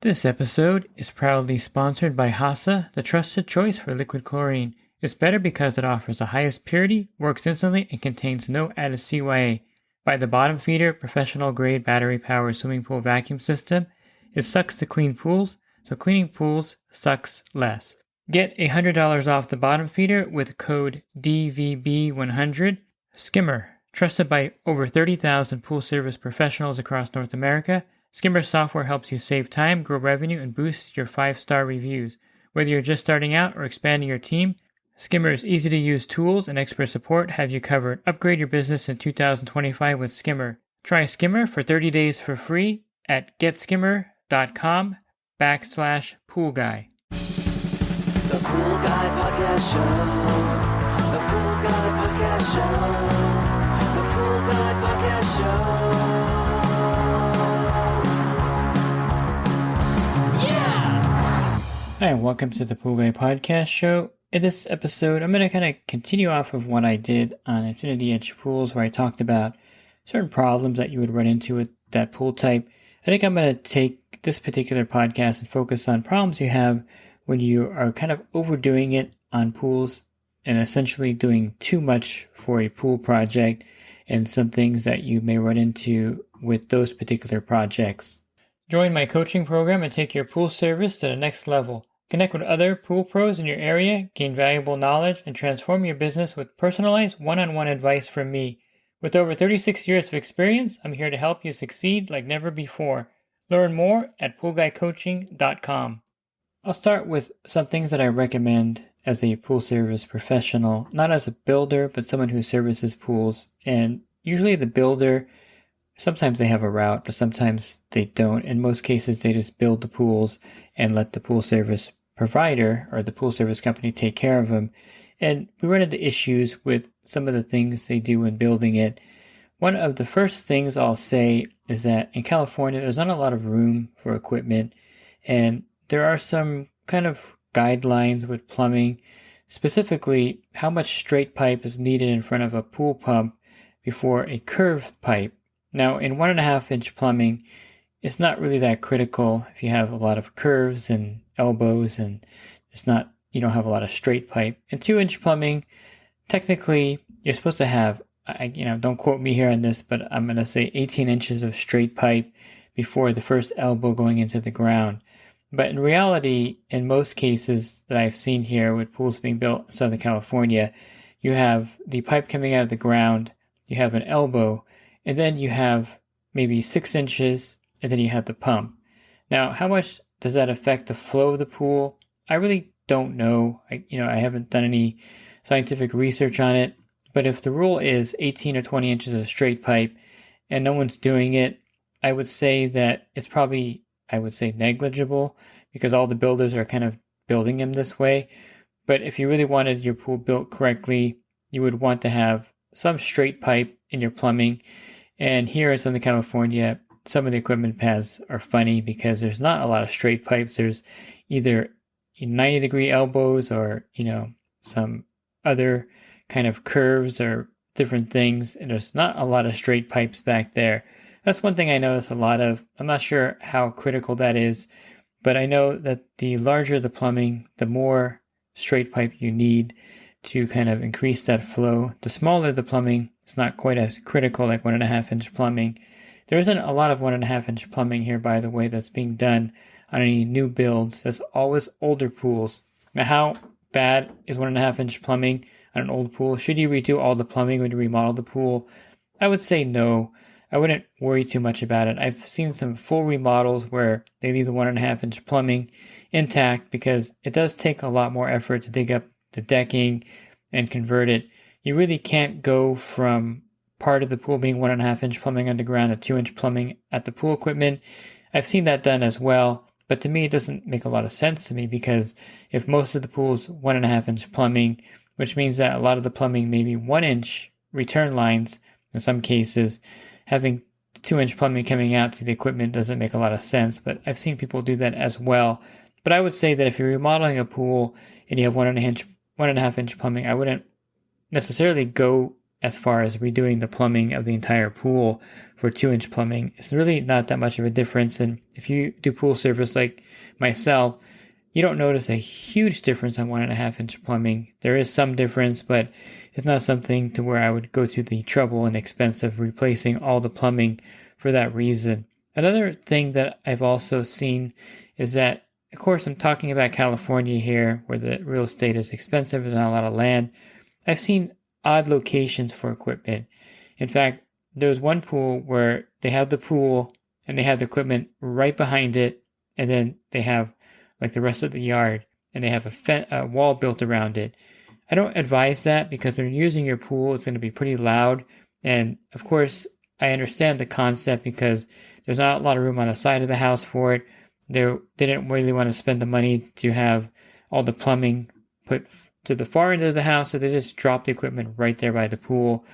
This episode is proudly sponsored by HASA, the trusted choice for liquid chlorine. It's better because it offers the highest purity, works instantly, and contains no added CYA. By the bottom feeder, professional-grade battery-powered swimming pool vacuum system, it sucks to clean pools, so cleaning pools sucks less. Get $100 off the bottom feeder with code DVB100. Skimmer, trusted by over 30,000 pool service professionals across North America. Skimmer software helps you save time, grow revenue, and boost your 5-star reviews. Whether you're just starting out or expanding your team, Skimmer's easy-to-use tools and expert support have you covered. Upgrade your business in 2025 with Skimmer. Try Skimmer for 30 days for free at getskimmer.com/poolguy. The Pool Guy Podcast Show. The Pool Guy Podcast Show. The Pool Guy Podcast Show. Hi, and welcome to the Pool Guy Podcast Show. In this episode, I'm going to kind of continue off of what I did on Infinity Edge pools, where I talked about certain problems that you would run into with that pool type. I think I'm going to take this particular podcast and focus on problems you have when you are kind of overdoing it on pools and essentially doing too much for a pool project, and some things that you may run into with those particular projects. Join my coaching program and take your pool service to the next level. Connect with other pool pros in your area, gain valuable knowledge, and transform your business with personalized one-on-one advice from me. With over 36 years of experience, I'm here to help you succeed like never before. Learn more at poolguycoaching.com. I'll start with some things that I recommend as a pool service professional, not as a builder, but someone who services pools. And usually the builder, sometimes they have a route, but sometimes they don't. In most cases, they just build the pools and let the pool service provider or the pool service company take care of them. And we run into issues with some of the things they do in building it. One of the first things I'll say is that in California, there's not a lot of room for equipment, and there are some kind of guidelines with plumbing, specifically how much straight pipe is needed in front of a pool pump before a curved pipe. Now, in 1.5-inch plumbing, it's not really that critical if you have a lot of curves and elbows and you don't have a lot of straight pipe. In 2-inch plumbing, technically, you're supposed to have, don't quote me here on this, but I'm going to say 18 inches of straight pipe before the first elbow going into the ground. But in reality, in most cases that I've seen here with pools being built in Southern California, you have the pipe coming out of the ground, you have an elbow, and then you have maybe 6 inches, and then you have the pump. Now, how much does that affect the flow of the pool? I really don't know. I haven't done any scientific research on it. But if the rule is 18 or 20 inches of straight pipe and no one's doing it, I would say that it's probably, negligible, because all the builders are kind of building them this way. But if you really wanted your pool built correctly, you would want to have some straight pipe in your plumbing. And here in Southern California, some of the equipment paths are funny because there's not a lot of straight pipes. There's either 90-degree elbows or, some other kind of curves or different things. And there's not a lot of straight pipes back there. That's one thing I notice a lot of. I'm not sure how critical that is, but I know that the larger the plumbing, the more straight pipe you need to kind of increase that flow. The smaller the plumbing, it's not quite as critical like 1.5-inch plumbing. There isn't a lot of 1.5-inch plumbing here, by the way, that's being done on any new builds. That's always older pools. Now, how bad is 1.5-inch plumbing on an old pool? Should you redo all the plumbing when you remodel the pool? I would say no. I wouldn't worry too much about it. I've seen some full remodels where they leave the 1.5-inch plumbing intact because it does take a lot more effort to dig up the decking and convert it. You really can't go from part of the pool being 1.5-inch plumbing underground to 2-inch plumbing at the pool equipment. I've seen that done as well, but to me it doesn't make a lot of sense to me, because if most of the pool is 1.5-inch plumbing, which means that a lot of the plumbing may be 1-inch return lines in some cases, having 2-inch plumbing coming out to the equipment doesn't make a lot of sense, but I've seen people do that as well. But I would say that if you're remodeling a pool and you have 1.5-inch plumbing, I wouldn't necessarily go as far as redoing the plumbing of the entire pool for 2-inch plumbing. It's really not that much of a difference. And if you do pool service like myself, you don't notice a huge difference on 1.5-inch plumbing. There is some difference, but it's not something to where I would go through the trouble and expense of replacing all the plumbing for that reason. Another thing that I've also seen is that, of course, I'm talking about California here, where the real estate is expensive, there's not a lot of land. I've seen odd locations for equipment. In fact, there was one pool where they have the pool and they have the equipment right behind it, and then they have like the rest of the yard, and they have a wall built around it. I don't advise that because when you're using your pool, it's going to be pretty loud. And of course, I understand the concept because there's not a lot of room on the side of the house for it. They didn't really want to spend the money to have all the plumbing put to the far end of the house, so they just dropped the equipment right there by the pool,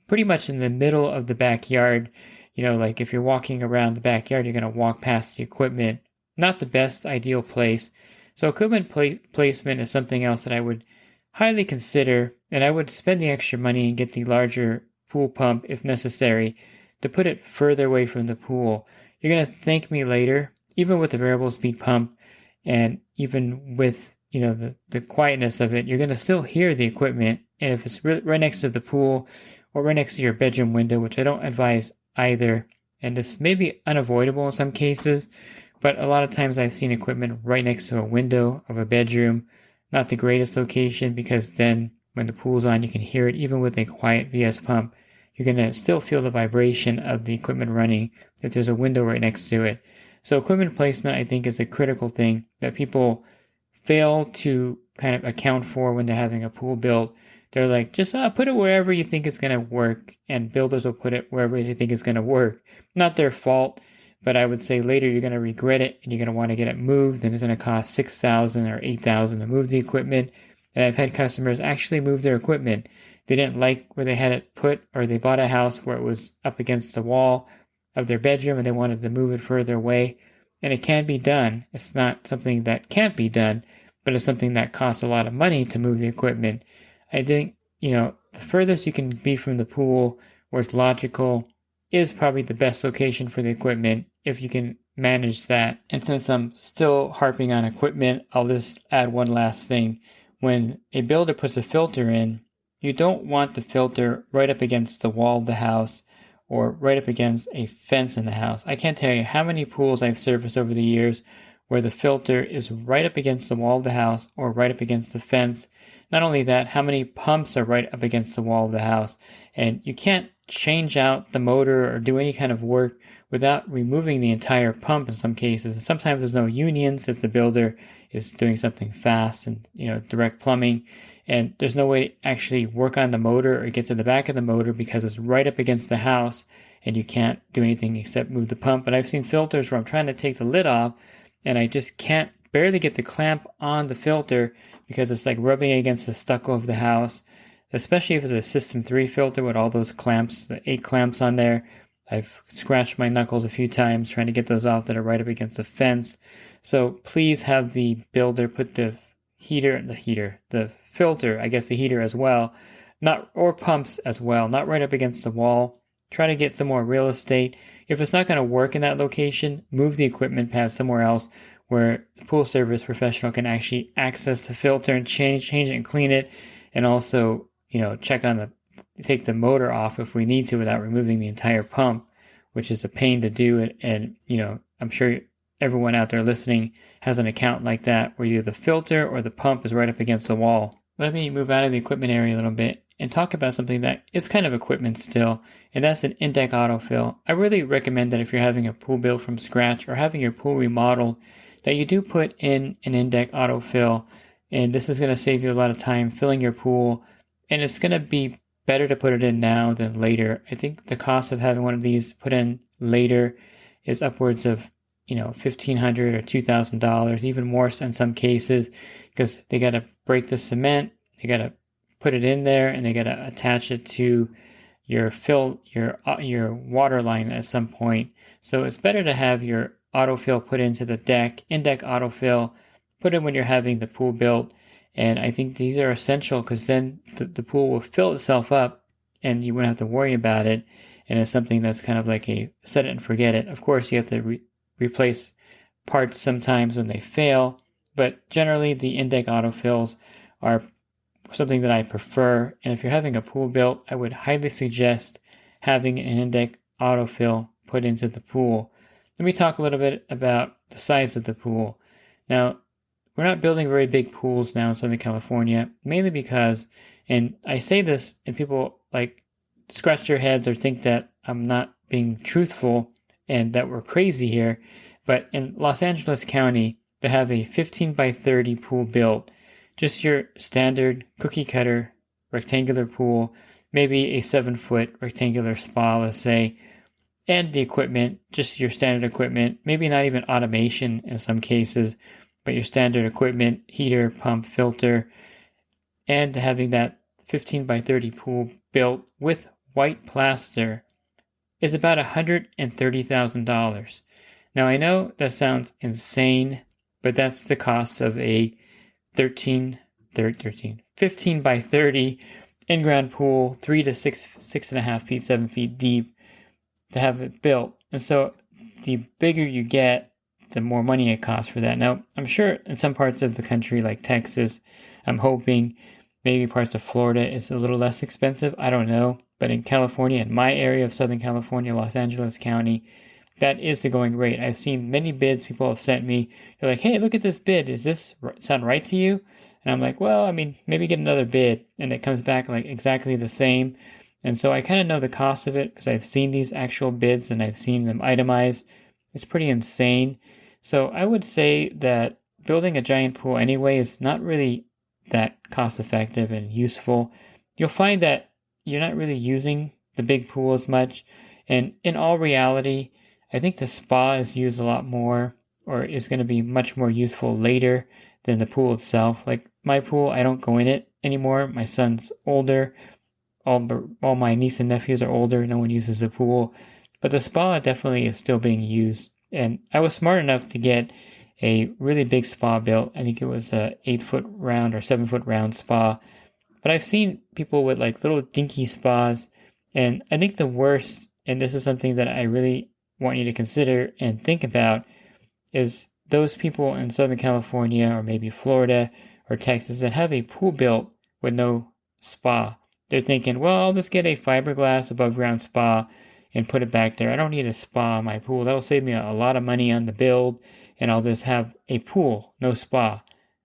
pretty much in the middle of the backyard. Like if you're walking around the backyard, you're going to walk past the equipment. Not the best ideal place. So equipment placement is something else that I would highly consider, and I would spend the extra money and get the larger pool pump if necessary to put it further away from the pool. You're going to thank me later, even with the variable speed pump, and even with the quietness of it, you're going to still hear the equipment. And if it's right next to the pool or right next to your bedroom window, which I don't advise either, and this may be unavoidable in some cases, but a lot of times I've seen equipment right next to a window of a bedroom. Not the greatest location, because then when the pool's on, you can hear it. Even with a quiet VS pump, you're going to still feel the vibration of the equipment running if there's a window right next to it. So equipment placement, I think, is a critical thing that people fail to kind of account for when they're having a pool built. They're like, just put it wherever you think it's going to work, and builders will put it wherever they think it's going to work. Not their fault, but I would say later you're going to regret it, and you're going to want to get it moved, and it's going to cost $6,000 or $8,000 to move the equipment. And I've had customers actually move their equipment. They didn't like where they had it put, or they bought a house where it was up against the wall of their bedroom and they wanted to move it further away. And it can be done. It's not something that can't be done, but it's something that costs a lot of money to move the equipment. I think, the furthest you can be from the pool where it's logical is probably the best location for the equipment if you can manage that. And since I'm still harping on equipment, I'll just add one last thing. When a builder puts a filter in, you don't want the filter right up against the wall of the house or right up against a fence in the house. I can't tell you how many pools I've serviced over the years where the filter is right up against the wall of the house or right up against the fence. Not only that, how many pumps are right up against the wall of the house. And you can't change out the motor or do any kind of work without removing the entire pump in some cases. And sometimes there's no unions if the builder is doing something fast and, direct plumbing. And there's no way to actually work on the motor or get to the back of the motor because it's right up against the house and you can't do anything except move the pump. And I've seen filters where I'm trying to take the lid off and I just can't barely get the clamp on the filter because it's like rubbing against the stucco of the house, especially if it's a System 3 filter with all those clamps, the 8 clamps on there. I've scratched my knuckles a few times trying to get those off that are right up against the fence. So please have the builder put the filter, I guess the heater as well, or pumps as well, not right up against the wall. Try to get some more real estate. If it's not going to work in that location, move the equipment pad somewhere else where the pool service professional can actually access the filter and change it and clean it, and also, take the motor off if we need to without removing the entire pump, which is a pain to do. And I'm sure everyone out there listening has an account like that where either the filter or the pump is right up against the wall. Let me move out of the equipment area a little bit and talk about something that is kind of equipment still, and that's an in-deck autofill. I really recommend that if you're having a pool built from scratch or having your pool remodeled, that you do put in an in-deck autofill, and this is going to save you a lot of time filling your pool, and it's going to be better to put it in now than later. I think the cost of having one of these put in later is upwards of $1,500 or $2,000, even more in some cases, because they got to break the cement, they got to put it in there, and they got to attach it to your water line at some point. So it's better to have your autofill put into the in-deck autofill, put in when you're having the pool built. And I think these are essential because then the pool will fill itself up and you wouldn't have to worry about it. And it's something that's kind of like a set it and forget it. Of course, you have to replace parts sometimes when they fail, but generally the in-deck autofills are something that I prefer. And if you're having a pool built, I would highly suggest having an in-deck autofill put into the pool. Let me talk a little bit about the size of the pool. Now, we're not building very big pools now in Southern California, mainly because, and I say this and people like scratch their heads or think that I'm not being truthful and that we're crazy here, but in Los Angeles County, to have a 15 by 30 pool built, just your standard cookie cutter rectangular pool, maybe a 7-foot rectangular spa, let's say, and the equipment, just your standard equipment, maybe not even automation in some cases, but your standard equipment, heater, pump, filter, and having that 15 by 30 pool built with white plaster is about $130,000. Now I know that sounds insane, but that's the cost of a 15 by 30 in-ground pool, 3 to 6.5 feet, 7 feet deep to have it built. And so the bigger you get, the more money it costs for that. Now, I'm sure in some parts of the country, like Texas, I'm hoping maybe parts of Florida is a little less expensive. I don't know. But in California, in my area of Southern California, Los Angeles County, that is the going rate. I've seen many bids people have sent me. They're like, hey, look at this bid. Does this sound right to you? And I'm like, well, I mean, maybe get another bid. And it comes back like exactly the same. And so I kind of know the cost of it because I've seen these actual bids and I've seen them itemized. It's pretty insane. So I would say that building a giant pool anyway is not really that cost effective and useful. You'll find that you're not really using the big pool as much. And in all reality, I think the spa is used a lot more, or is going to be much more useful later than the pool itself. Like my pool, I don't go in it anymore. My son's older. All my niece and nephews are older. No one uses the pool. But the spa definitely is still being used. And I was smart enough to get a really big spa built. I think it was a 8-foot round or 7-foot round spa. But I've seen people with like little dinky spas. And I think the worst, and this is something that I really want you to consider and think about, is those people in Southern California or maybe Florida or Texas that have a pool built with no spa. They're thinking, well, I'll just get a fiberglass above ground spa and put it back there. I don't need a spa in my pool. That'll save me a lot of money on the build, and I'll just have a pool, no spa.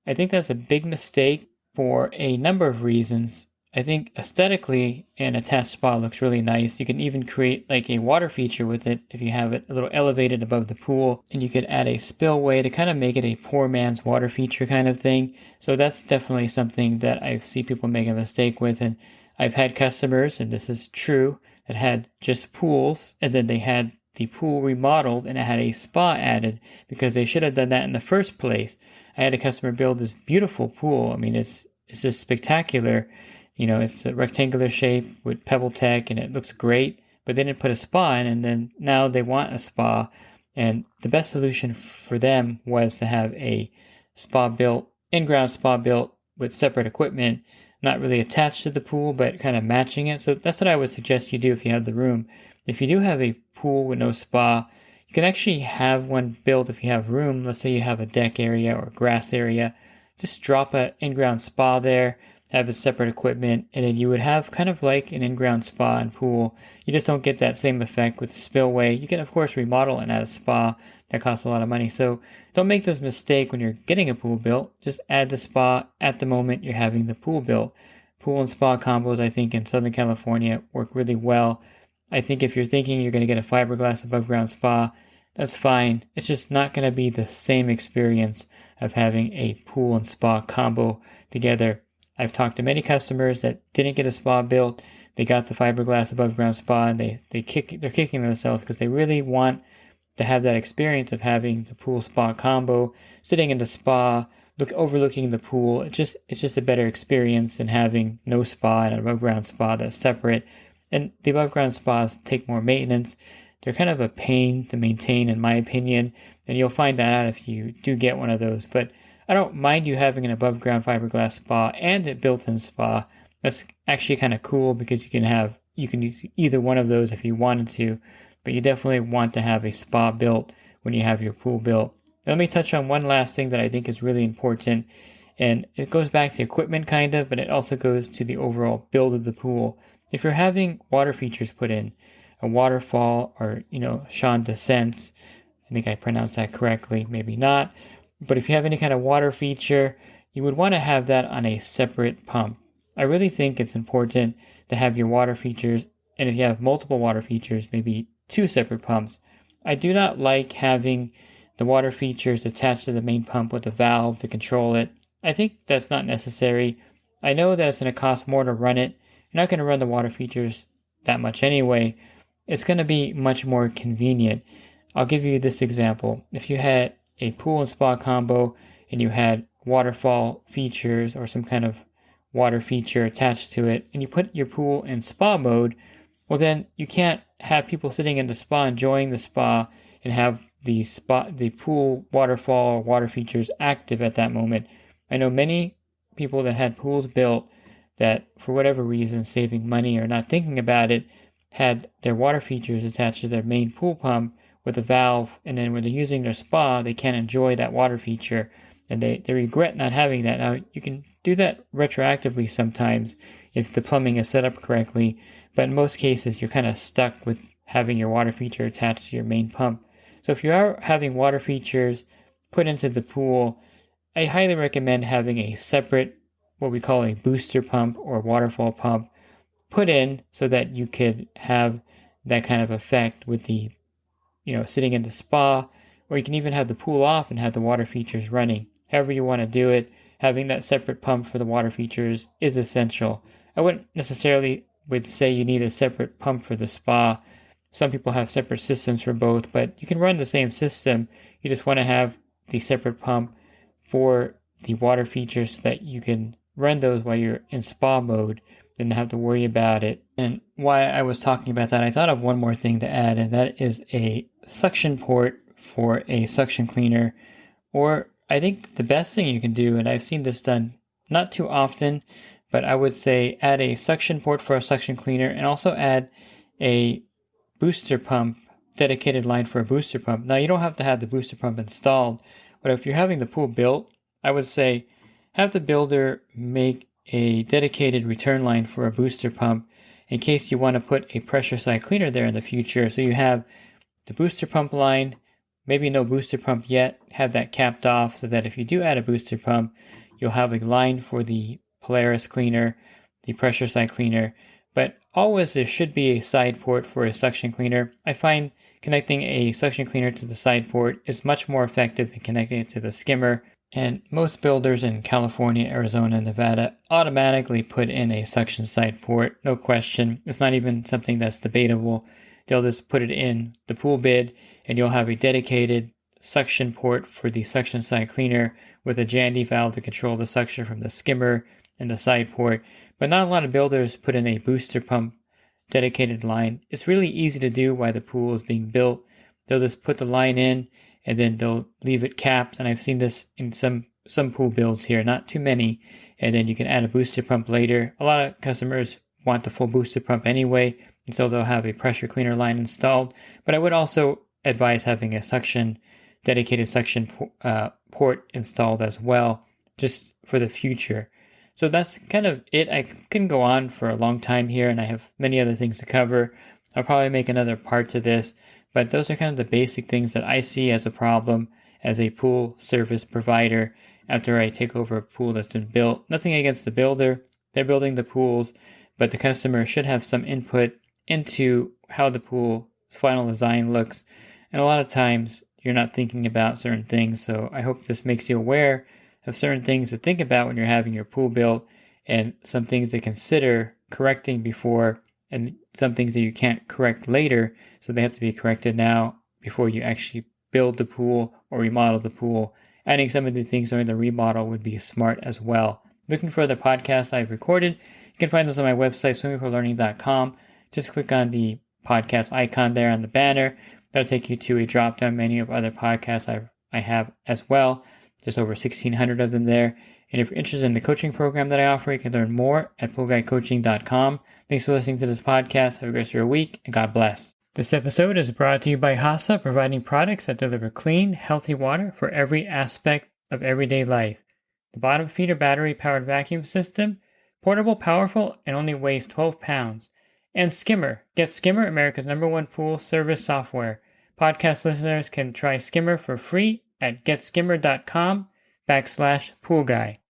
I think that's a big mistake for a number of reasons. I think aesthetically, an attached spa looks really nice. You can even create like a water feature with it if you have it a little elevated above the pool, and you could add a spillway to kind of make it a poor man's water feature kind of thing. So that's definitely something that I see people make a mistake with, and I've had customers, and this is true, that had just pools, and then they had the pool remodeled and it had a spa added because they should have done that in the first place. I had a customer build this beautiful pool. I mean, it's just spectacular. You know, it's a rectangular shape with pebble tech and it looks great, but they didn't put a spa in, and then now they want a spa. And the best solution for them was to have a spa built, in-ground spa built with separate equipment, not really attached to the pool, but kind of matching it. So that's what I would suggest you do if you have the room. If you do have a pool with no spa, you can actually have one built if you have room. Let's say you have a deck area or grass area. Just drop an in-ground spa there, have a separate equipment, and then you would have kind of like an in-ground spa and pool. You just don't get that same effect with the spillway. You can, of course, remodel and add a spa. That costs a lot of money. So don't make this mistake when you're getting a pool built. Just add the spa at the moment you're having the pool built. Pool and spa combos, I think, in Southern California work really well. I think if you're thinking you're going to get a fiberglass above ground spa, that's fine. It's just not going to be the same experience of having a pool and spa combo together. I've talked to many customers that didn't get a spa built. They got the fiberglass above ground spa, and they're kicking themselves because they really want to have that experience of having the pool spa combo, sitting in the spa, overlooking the pool. It's just a better experience than having no spa and an above ground spa that's separate. And the above ground spas take more maintenance. They're kind of a pain to maintain, in my opinion, and you'll find that out if you do get one of those. But I don't mind you having an above ground fiberglass spa and a built-in spa. That's actually kind of cool because you can have you can use either one of those if you wanted to, but you definitely want to have a spa built when you have your pool built. Let me touch on one last thing that I think is really important, and it goes back to equipment kind of, but it also goes to the overall build of the pool. If you're having water features put in, a waterfall or, Sean Descents, I think I pronounced that correctly, maybe not, but if you have any kind of water feature, you would want to have that on a separate pump. I really think it's important to have your water features, and if you have multiple water features, maybe 2 separate pumps. I do not like having the water features attached to the main pump with a valve to control it. I think that's not necessary. I know that it's going to cost more to run it. You're not going to run the water features that much anyway. It's going to be much more convenient. I'll give you this example. If you had a pool and spa combo and you had waterfall features or some kind of water feature attached to it, and you put your pool in spa mode, well then you can't have people sitting in the spa enjoying the spa and have the pool waterfall or water features active at that moment. I know many people that had pools built that for whatever reason, saving money or not thinking about it, had their water features attached to their main pool pump with a valve, and then when they're using their spa, they can't enjoy that water feature, and they regret not having that. Now, you can do that retroactively sometimes if the plumbing is set up correctly, but in most cases, you're kind of stuck with having your water feature attached to your main pump. So if you are having water features put into the pool, I highly recommend having a separate, what we call a booster pump or waterfall pump, put in so that you could have that kind of effect with the, sitting in the spa, or you can even have the pool off and have the water features running. However you want to do it, having that separate pump for the water features is essential. I wouldn't necessarily would say you need a separate pump for the spa. Some people have separate systems for both, but you can run the same system. You just want to have the separate pump for the water features so that you can run those while you're in spa mode and have to worry about it. And why I was talking about that, I thought of one more thing to add, and that is a suction port for a suction cleaner. Or I think the best thing you can do, and I've seen this done not too often, but I would say add a suction port for a suction cleaner and also add a booster pump, dedicated line for a booster pump. Now, you don't have to have the booster pump installed, but if you're having the pool built, I would say have the builder make a dedicated return line for a booster pump in case you want to put a pressure side cleaner there in the future. So you have the booster pump line, maybe no booster pump yet, have that capped off so that if you do add a booster pump, you'll have a line for the Polaris cleaner, the pressure side cleaner, but always there should be a side port for a suction cleaner. I find connecting a suction cleaner to the side port is much more effective than connecting it to the skimmer, and most builders in California, Arizona, and Nevada automatically put in a suction side port, no question. It's not even something that's debatable. They'll just put it in the pool bid, and you'll have a dedicated suction port for the suction side cleaner with a Jandy valve to control the suction from the skimmer and the side port. But not a lot of builders put in a booster pump dedicated line. It's really easy to do while the pool is being built. They'll just put the line in and then they'll leave it capped. And I've seen this in some pool builds here, not too many. And then you can add a booster pump later. A lot of customers want the full booster pump anyway, and so they'll have a pressure cleaner line installed. But I would also advise having a dedicated suction port installed as well, just for the future. So that's kind of it. I can go on for a long time here, and I have many other things to cover. I'll probably make another part to this, but those are kind of the basic things that I see as a problem as a pool service provider after I take over a pool that's been built. Nothing against the builder. They're building the pools, but the customer should have some input into how the pool's final design looks. And a lot of times you're not thinking about certain things. So I hope this makes you aware of certain things to think about when you're having your pool built, and some things to consider correcting before, and some things that you can't correct later. So they have to be corrected now before you actually build the pool or remodel the pool. Adding some of the things during the remodel would be smart as well. Looking for other podcasts I've recorded, you can find those on my website, swimmingpoollearning.com. Just click on the podcast icon there on the banner. That'll take you to a drop-down menu of other podcasts I have as well. There's over 1,600 of them there. And if you're interested in the coaching program that I offer, you can learn more at poolguycoaching.com. Thanks for listening to this podcast. Have a great rest of your week, and God bless. This episode is brought to you by HASA, providing products that deliver clean, healthy water for every aspect of everyday life. The bottom feeder battery-powered vacuum system, portable, powerful, and only weighs 12 pounds. And Skimmer. Get Skimmer, America's #1 pool service software. Podcast listeners can try Skimmer for free at getskimmer.com/poolguy.